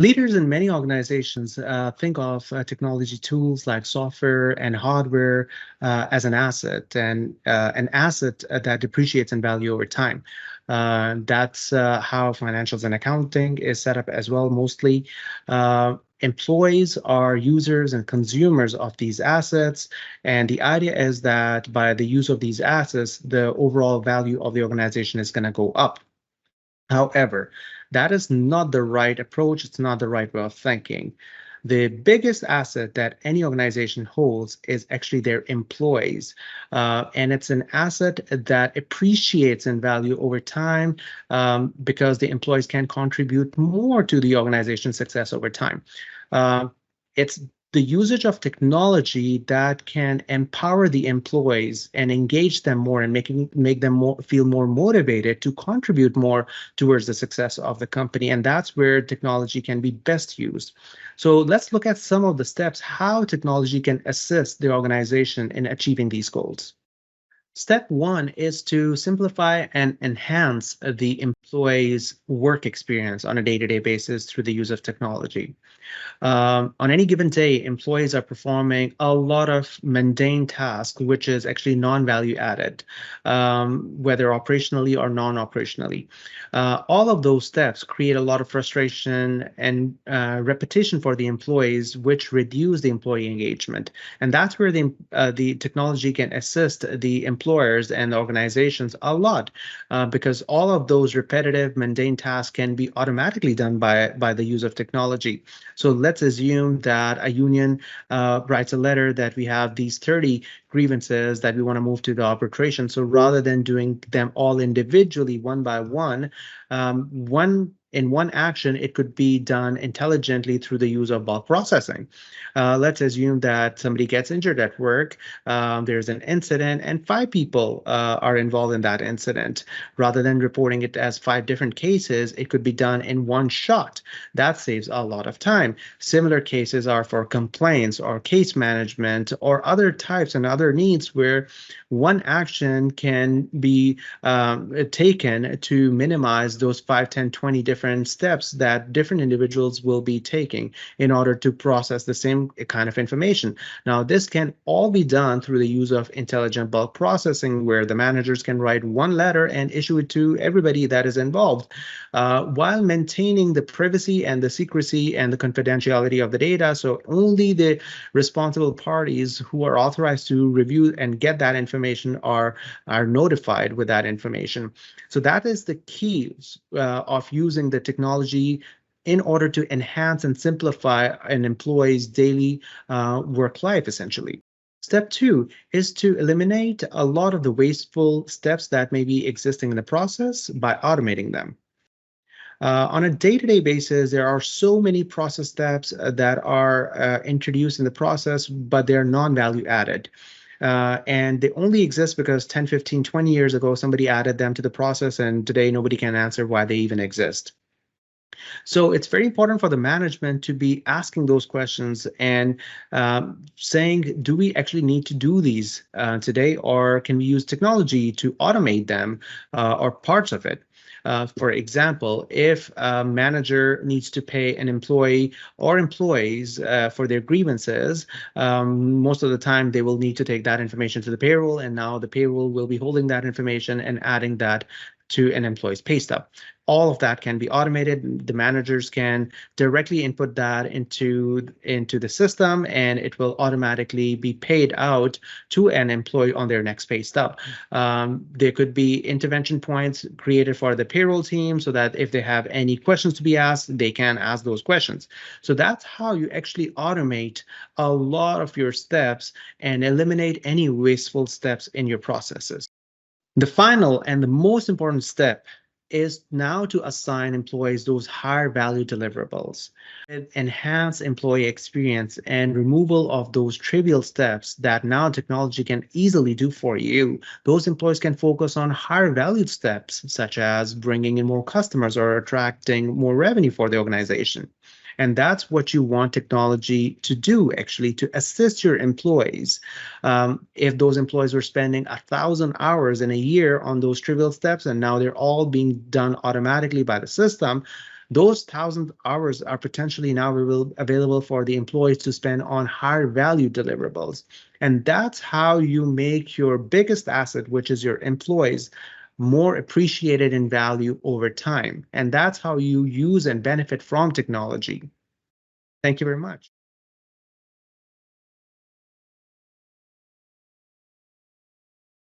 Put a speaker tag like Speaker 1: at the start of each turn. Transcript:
Speaker 1: Leaders in many organizations think of technology tools like software and hardware as an asset, and an asset that depreciates in value over time. That's how financials and accounting is set up as well, mostly. Employees are users and consumers of these assets, and the idea is that by the use of these assets, the overall value of the organization is going to go up. However, that is not the right approach. It's not the right way of thinking. The biggest asset that any organization holds is actually their employees. And it's an asset that appreciates in value over time because the employees can contribute more to the organization's success over time. Uh, it's the usage of technology that can empower the employees and engage them more and make them feel more motivated to contribute more towards the success of the company. And that's where technology can be best used. So let's look at some of the steps how technology can assist the organization in achieving these goals. Step one is to simplify and enhance the employee's work experience on a day-to-day basis through the use of technology. On any given day, employees are performing a lot of mundane tasks, which is actually non-value added, whether operationally or non-operationally. All of those steps create a lot of frustration and repetition for the employees, which reduce the employee engagement. And that's where the technology can assist the employers and the organizations a lot, because all of those repetitive, mundane tasks can be automatically done by the use of technology. So let's assume that a union writes a letter that we have these 30 grievances that we want to move to the arbitration. So rather than doing them all individually, one by one, in one action, it could be done intelligently through the use of bulk processing. Let's assume that somebody gets injured at work, there's an incident, and 5 people are involved in that incident. Rather than reporting it as 5 different cases, it could be done in one shot. That saves a lot of time. Similar cases are for complaints or case management or other types and other needs where one action can be taken to minimize those 5, 10, 20 different steps that different individuals will be taking in order to process the same kind of information. Now, this can all be done through the use of intelligent bulk processing, where the managers can write one letter and issue it to everybody that is involved, while maintaining the privacy and the secrecy and the confidentiality of the data. So only the responsible parties who are authorized to review and get that information are notified with that information. So that is the key of using the technology in order to enhance and simplify an employee's daily work life, essentially. Step two is to eliminate a lot of the wasteful steps that may be existing in the process by automating them. On a day-to-day basis, there are so many process steps that are introduced in the process, but they're non-value added. And they only exist because 10, 15, 20 years ago, somebody added them to the process, and today nobody can answer why they even exist. So it's very important for the management to be asking those questions and saying, do we actually need to do these today, or can we use technology to automate them or parts of it? For example, if a manager needs to pay an employee or employees for their grievances, most of the time they will need to take that information to the payroll, and now the payroll will be holding that information and adding that to an employee's pay stub. All of that can be automated. The managers can directly input that into the system, and it will automatically be paid out to an employee on their next pay stub. There could be intervention points created for the payroll team so that if they have any questions to be asked, they can ask those questions. So that's how you actually automate a lot of your steps and eliminate any wasteful steps in your processes. The final and the most important step is now to assign employees those higher value deliverables. Enhance employee experience and removal of those trivial steps that now technology can easily do for you. Those employees can focus on higher valued steps, such as bringing in more customers or attracting more revenue for the organization. And that's what you want technology to do, actually, to assist your employees. If those employees were spending 1,000 hours in a year on those trivial steps, and now they're all being done automatically by the system, Those 1,000 hours are potentially now available for the employees to spend on higher value deliverables. And that's how you make your biggest asset, which is your employees, more appreciated in value over time. And that's how you use and benefit from technology. Thank you very much.